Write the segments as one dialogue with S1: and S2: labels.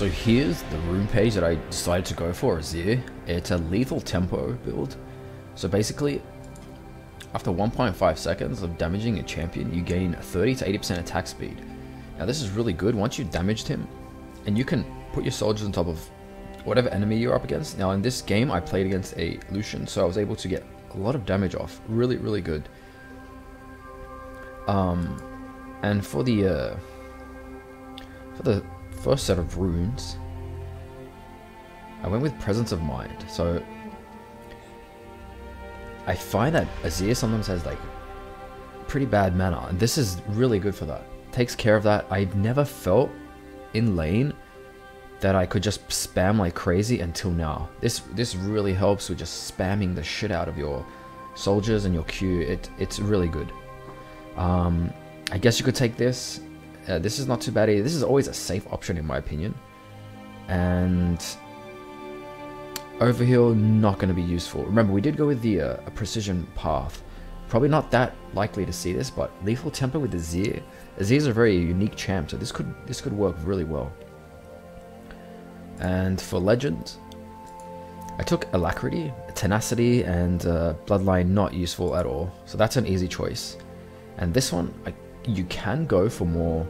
S1: So here's the rune page that I decided to go for, Azir. It's a lethal tempo build. So basically, after 1.5 seconds of damaging a champion, you gain 30 to 80% attack speed. Now this is really good once you damaged him, and you can put your soldiers on top of whatever enemy you're up against. Now in this game, I played against a Lucian, so I was able to get a lot of damage off. Really, really good. And for the first set of runes, I went with Presence of Mind. So I find that Azir sometimes has like pretty bad mana, and this is really good for that. Takes care of that. I've never felt in lane that I could just spam like crazy until now. This really helps with just spamming the shit out of your soldiers and your Q. It's really good. I guess you could take this. This is not too bad either. This is always a safe option in my opinion. And overheal, not going to be useful. Remember, we did go with the a precision path. Probably not that likely to see this, but lethal tempo with Azir. Azir is a very unique champ, so this could work really well. And for legend, I took Alacrity, Tenacity, and Bloodline, not useful at all. So that's an easy choice. And this one, you can go for more.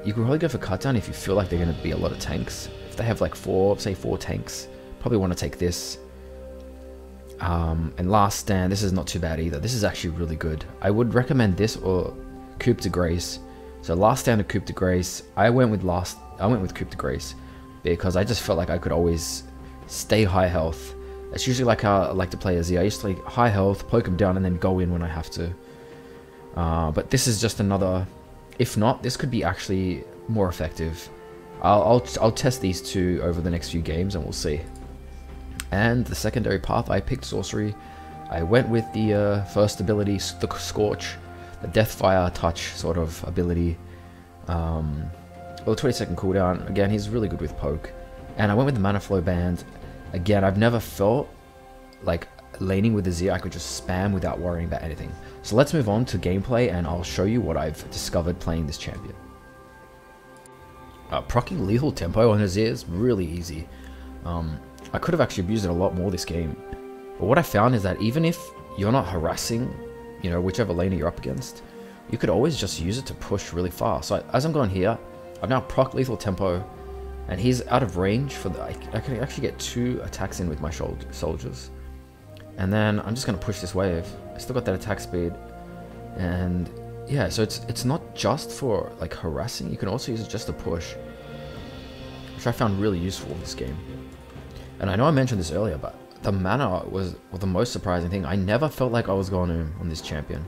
S1: You could probably go for cut down if you feel like they're going to be a lot of tanks. If they have like four tanks, probably want to take this. And Last Stand, this is not too bad either. This is actually really good. I would recommend this or Coupe de Grace. So Last Stand or Coupe de Grace. I went with Coupe de Grace because I just felt like I could always stay high health. It's usually like how I like to play Azir. I used to like high health, poke him down, and then go in when I have to. But this is just another. If not, this could be actually more effective. I'll test these two over the next few games, and we'll see. And the secondary path, I picked Sorcery. I went with the first ability, the Scorch, the Deathfire Touch sort of ability. Well, 20-second cooldown. Again, he's really good with poke. And I went with the Mana Flow Band. Again, I've never felt like laning with Azir I could just spam without worrying about anything. So let's move on to gameplay, and I'll show you what I've discovered playing this champion. Proccing lethal tempo on Azir is really easy. I could have actually abused it a lot more this game. But what I found is that even if you're not harassing, you know, whichever laner you're up against, you could always just use it to push really fast. So as I'm going here, I've now proc lethal tempo, and he's out of range for the. I can actually get 2 attacks in with my soldiers. And then I'm just going to push this wave. I still got that attack speed. And yeah, so it's not just for like harassing, you can also use it just to push, which I found really useful in this game. And I know I mentioned this earlier, but the mana was the most surprising thing. I never felt like I was going to on this champion.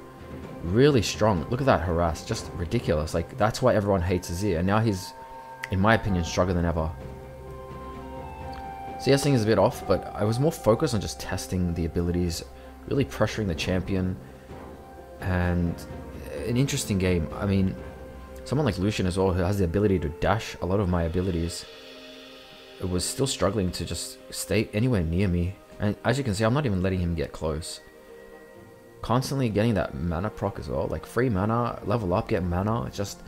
S1: Really strong. Look at that harass, just ridiculous. Like, that's why everyone hates Azir, and now he's, in my opinion, stronger than ever. CSing is a bit off, but I was more focused on just testing the abilities, really pressuring the champion, and an interesting game. I mean, someone like Lucian as well, who has the ability to dash a lot of my abilities, it was still struggling to just stay anywhere near me. And as you can see, I'm not even letting him get close. Constantly getting that mana proc as well, like free mana, level up, get mana. It's just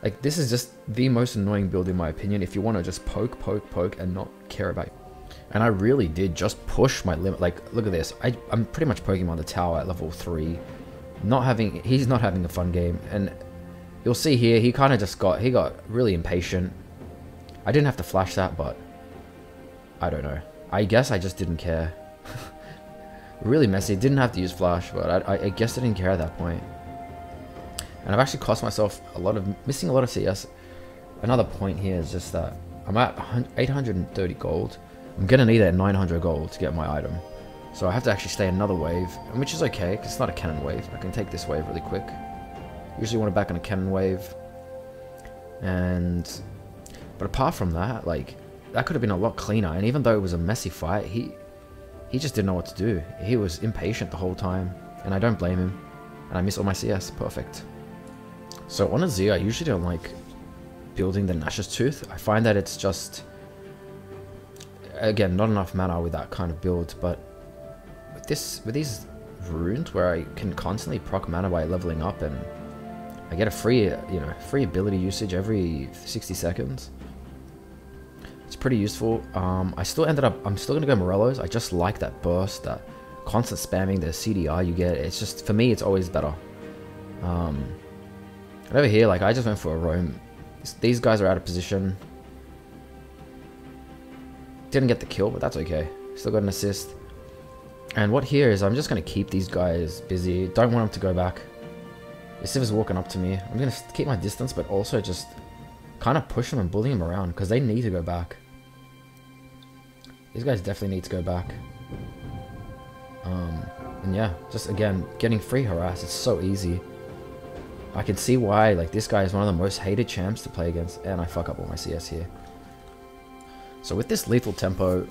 S1: like, this is just the most annoying build in my opinion if you want to just poke and not care about it. And I really did just push my limit. Like, look at this. I'm pretty much poking him on the tower at level 3. He's not having a fun game. And you'll see here, he kind of just got really impatient. I didn't have to flash that, but I don't know. I guess I just didn't care. Really messy. Didn't have to use flash, but I guess I didn't care at that point. And I've actually cost myself missing a lot of CS. Another point here is just that I'm at 830 gold. I'm gonna need that 900 gold to get my item. So I have to actually stay another wave, which is okay, because it's not a cannon wave. I can take this wave really quick. Usually want to back on a cannon wave. But apart from that, like, that could have been a lot cleaner. And even though it was a messy fight, he just didn't know what to do. He was impatient the whole time, and I don't blame him. And I miss all my CS. Perfect. So on Azir, I usually don't like building the Nash's Tooth. I find that it's just, again, not enough mana with that kind of build. But with these runes where I can constantly proc mana by leveling up I get a free, free ability usage every 60 seconds. It's pretty useful. I'm still gonna go Morello's. I just like that burst, that constant spamming, the CDR you get. It's just, for me, it's always better. And over here, like, I just went for a roam. These guys are out of position. Didn't get the kill, but that's okay. Still got an assist. And what here is, I'm just going to keep these guys busy. Don't want them to go back. The Siv's walking up to me. I'm going to keep my distance, but also just kind of push them and bully them around, because they need to go back. These guys definitely need to go back. And yeah, just again, getting free harass. It's so easy. I can see why, like, this guy is one of the most hated champs to play against. And I fuck up all my CS here. So with this lethal tempo,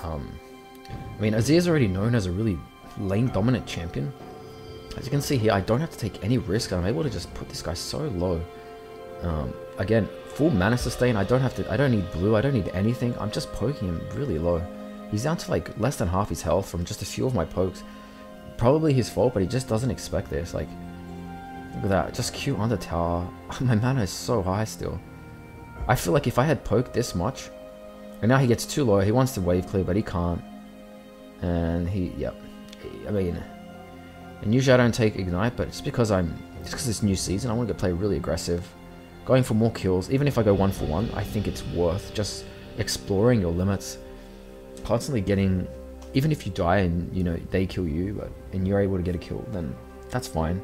S1: I mean, Azir is already known as a really lane dominant champion. As you can see here, I don't have to take any risk. I'm able to just put this guy so low. Again, full mana sustain. I don't need blue. I don't need anything. I'm just poking him really low. He's down to like less than half his health from just a few of my pokes. Probably his fault, but he just doesn't expect this. Like, look at that. Just Q on the tower. My mana is so high still. I feel like if I had poked this much, and now he gets too low. He wants to wave clear, but he can't. And yep. I mean, and usually I don't take ignite, but it's because it's new season. I want to play really aggressive, going for more kills. Even if I go 1-for-1, I think it's worth just exploring your limits, constantly getting. Even if you die and they kill you, and you're able to get a kill, then that's fine.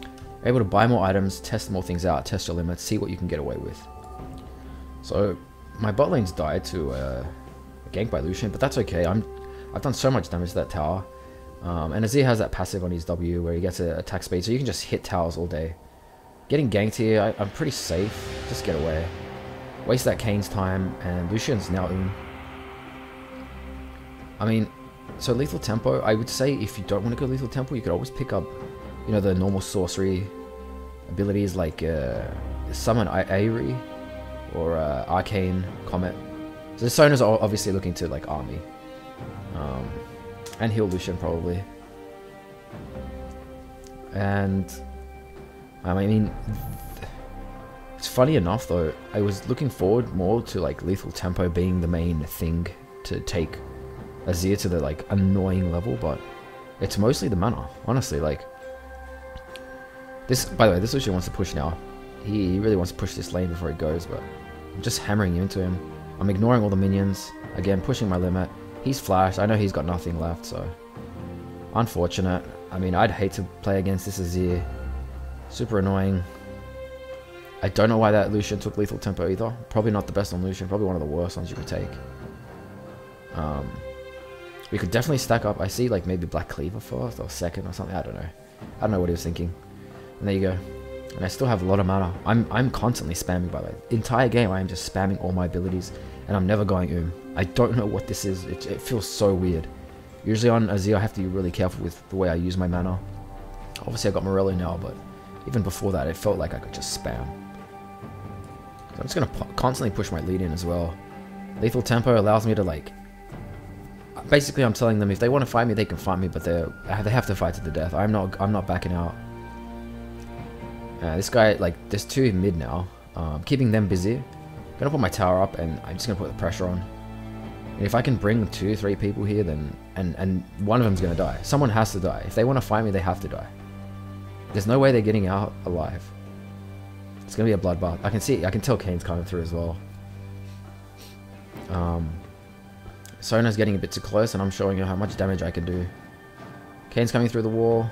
S1: You're able to buy more items, test more things out, test your limits, see what you can get away with. So my bot lane's died to a gank by Lucian, but that's okay. I've done so much damage to that tower. And Azir has that passive on his W where he gets an attack speed, so you can just hit towers all day. Getting ganked here, I'm pretty safe. Just get away. Waste that Kane's time, and Lucian's now in. I mean, so lethal tempo, I would say if you don't want to go lethal tempo, you could always pick up, the normal sorcery abilities like Summon Aerie or Arcane Comet. So the Sonas are obviously looking to like army. And heal Lucian probably. And I mean, it's funny enough though, I was looking forward more to like lethal tempo being the main thing to take Azir to the like annoying level, but it's mostly the mana, honestly. Like this, by the way, this Lucian wants to push now. He really wants to push this lane before he goes, but I'm just hammering into him. I'm ignoring all the minions, again pushing my limit. He's flashed. I know he's got nothing left, so unfortunate. I mean, I'd hate to play against this Azir. Super annoying. I don't know why that Lucian took lethal tempo either. Probably not the best on Lucian. Probably one of the worst ones you could take. We could definitely stack up. I see like maybe Black Cleaver first or second or something. I don't know. I don't know what he was thinking. And there you go. And I still have a lot of mana. I'm constantly spamming, by the way. The entire game I am just spamming all my abilities, and I'm never going I don't know what this is. It feels so weird. Usually on Azir I have to be really careful with the way I use my mana. Obviously I got Morello now, but even before that it felt like I could just spam. So I'm just going to constantly push my lead in as well. Lethal tempo allows me to like... Basically I'm telling them if they want to fight me they can fight me, but they have to fight to the death. I'm not backing out. This guy, like, there's two mid now. Keeping them busy. Gonna put my tower up, and I'm just gonna put the pressure on. And if I can bring 2-3 people here, then and one of them's gonna die. Someone has to die. If they want to fight me, they have to die. There's no way they're getting out alive. It's gonna be a bloodbath. I can tell Kane's coming through as well. Sona's getting a bit too close, and I'm showing her how much damage I can do. Kane's coming through the wall.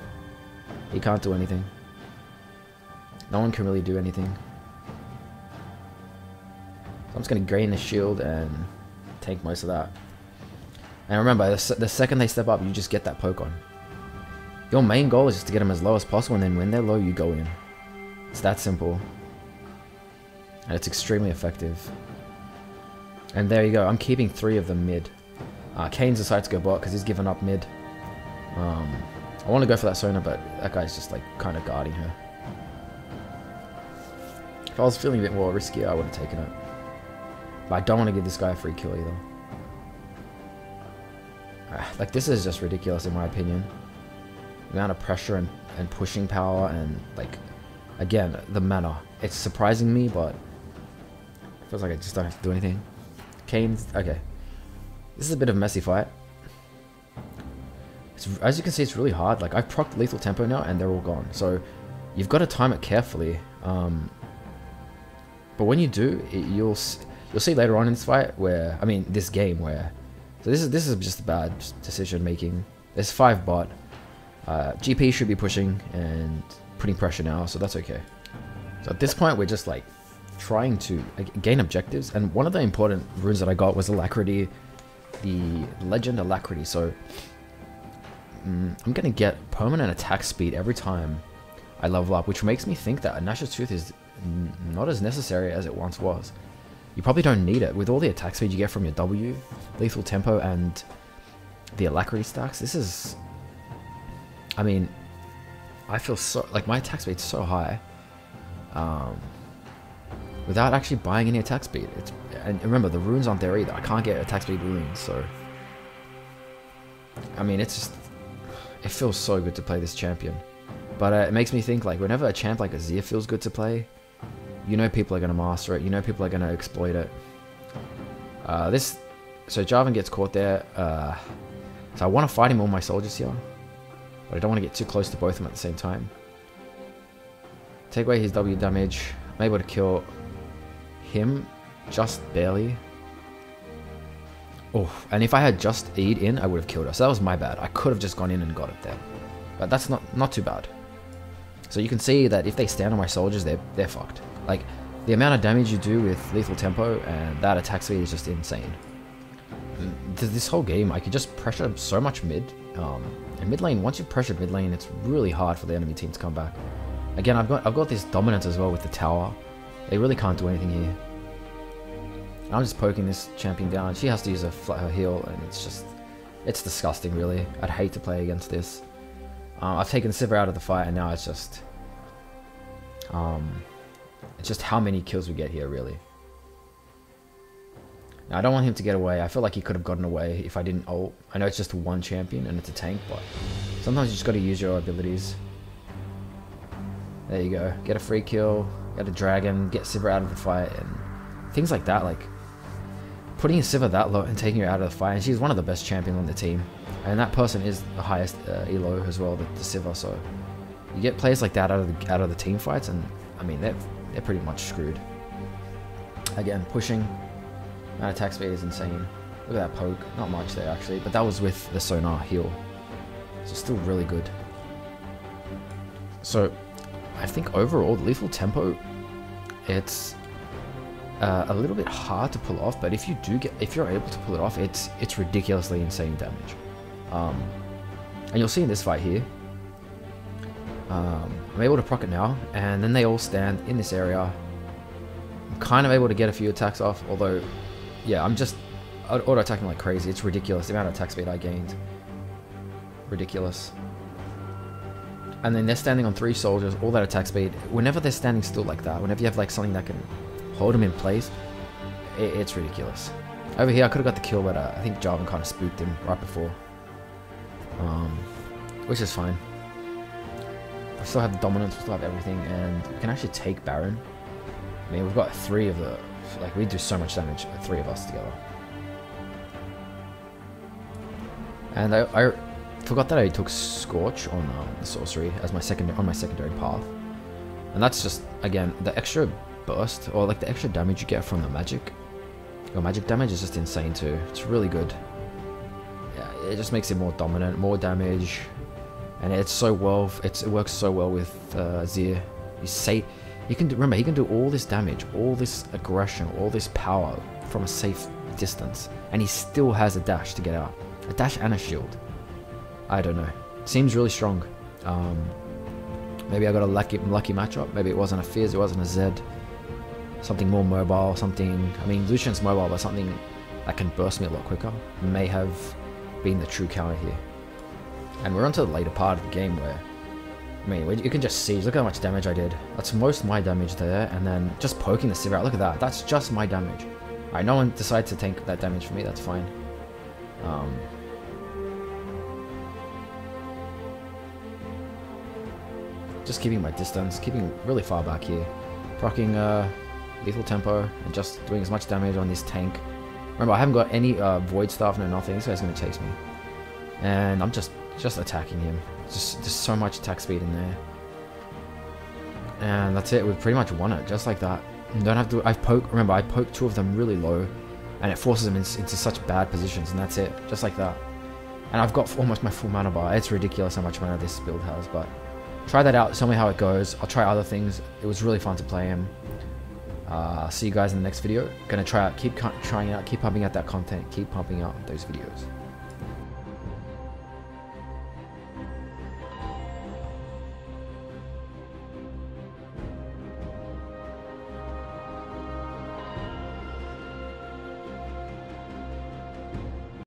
S1: He can't do anything. No one can really do anything. So I'm just going to drain the shield and tank most of that. And remember, the second they step up, you just get that poke on. Your main goal is just to get them as low as possible, and then when they're low, you go in. It's that simple. And it's extremely effective. And there you go. I'm keeping 3 of them mid. Kane's decided to go bot because he's given up mid. I want to go for that Sona, but that guy's just like kind of guarding her. If I was feeling a bit more risky, I would have taken it. But I don't want to give this guy a free kill either. Like, this is just ridiculous in my opinion. The amount of pressure and pushing power and, like, Again, the mana. It's surprising me, but it feels like I just don't have to do anything. Kane's... Okay. This is a bit of a messy fight. As you can see, it's really hard. Like, I've procced lethal tempo now, and they're all gone. So, you've got to time it carefully. But when you do, you'll see later on in this fight where... I mean, this game where... So this is just a bad decision making. There's 5 bot. GP should be pushing and putting pressure now, so that's okay. So at this point, we're just like trying to gain objectives, and one of the important runes that I got was Alacrity, the Legend Alacrity. So I'm gonna get permanent attack speed every time I level up, which makes me think that a Nash's Tooth is not as necessary as it once was. You probably don't need it with all the attack speed you get from your W, lethal tempo, and the Alacrity stacks. This is, I mean, I feel so like my attack speed's so high, without actually buying any attack speed. And remember, the runes aren't there either. I can't get attack speed runes, so I mean, it's just, it feels so good to play this champion. But it makes me think, like, whenever a champ like Azir feels good to play, you know people are going to master it. You know people are going to exploit it. So Jarvan gets caught there. So I want to fight him all my soldiers here, but I don't want to get too close to both of them at the same time. Take away his W damage. I'm able to kill him just barely. Oh, and if I had just E'd in, I would have killed her. So that was my bad. I could have just gone in and got it there. But that's not too bad. So you can see that if they stand on my soldiers, they're fucked. Like, the amount of damage you do with lethal tempo and that attack speed is just insane. This whole game, I could just pressure so much mid. And mid lane, once you've pressured mid lane, it's really hard for the enemy team to come back. Again, I've got this dominance as well with the tower. They really can't do anything here. I'm just poking this champion down. She has to use her heal, and it's disgusting, really. I'd hate to play against this. I've taken Sivir out of the fight, and now it's just how many kills we get here, really. Now, I don't want him to get away. I feel like he could have gotten away if I didn't ult. I know it's just one champion and it's a tank, but sometimes you just got to use your abilities. There you go. Get a free kill, get a dragon, get Sivir out of the fight, and things like that. Like, putting a Sivir that low and taking her out of the fight, and she's one of the best champions on the team. And that person is the highest elo as well, the Sivir. So you get players like that out of the team fights, and I mean they're pretty much screwed. Again, pushing. That attack speed is insane. Look at that poke. Not much there actually, but that was with the Sonar heal. So still really good. So I think overall the lethal tempo, it's a little bit hard to pull off, but if you're able to pull it off, it's ridiculously insane damage. And you'll see in this fight here, I'm able to proc it now, and then they all stand in this area. I'm kind of able to get a few attacks off, although, yeah, I'm just auto-attacking like crazy. It's ridiculous the amount of attack speed I gained. Ridiculous. And then they're standing on 3 soldiers, all that attack speed. Whenever they're standing still like that, whenever you have like something that can hold them in place, it's ridiculous. Over here, I could have got the kill, but I think Jarvan kind of spooked him right before. Which is fine. We still have the dominance, we still have everything, and we can actually take Baron. I mean, we've got 3 of the... Like, we do so much damage, 3 of us together. And I forgot that I took Scorch on the sorcery as my secondary path. And that's just, again, the extra burst, or like the extra damage you get from the magic. Your magic damage is just insane too. It's really good. Yeah, it just makes it more dominant, more damage, and it works so well with Azir. He can do all this damage, all this aggression, all this power from a safe distance, and he still has a dash to get out, a dash and a shield. I don't know. Seems really strong. Maybe I got a lucky matchup. Maybe it wasn't a Fizz, it wasn't a Zed. Something more mobile, something... I mean, Lucian's mobile, but something that can burst me a lot quicker may have been the true counter here. And we're onto the later part of the game where... I mean, you can just see, look how much damage I did. That's most of my damage there, and then just poking the Sivir out. Look at that. That's just my damage. Alright, no one decides to tank that damage for me, that's fine. just keeping my distance, keeping really far back here, proccing lethal tempo, and just doing as much damage on this tank. Remember, I haven't got any void stuff, no nothing. This guy's gonna chase me, and I'm just attacking him. Just so much attack speed in there, and that's it. We've pretty much won it, just like that. You don't have to. Remember, I poked 2 of them really low, and it forces them into such bad positions, and that's it, just like that. And I've got almost my full mana bar. It's ridiculous how much mana this build has, but try that out. Tell me how it goes. I'll try other things. It was really fun to play him. See you guys in the next video. Gonna try out, keep trying out, keep pumping out that content, keep pumping out those videos.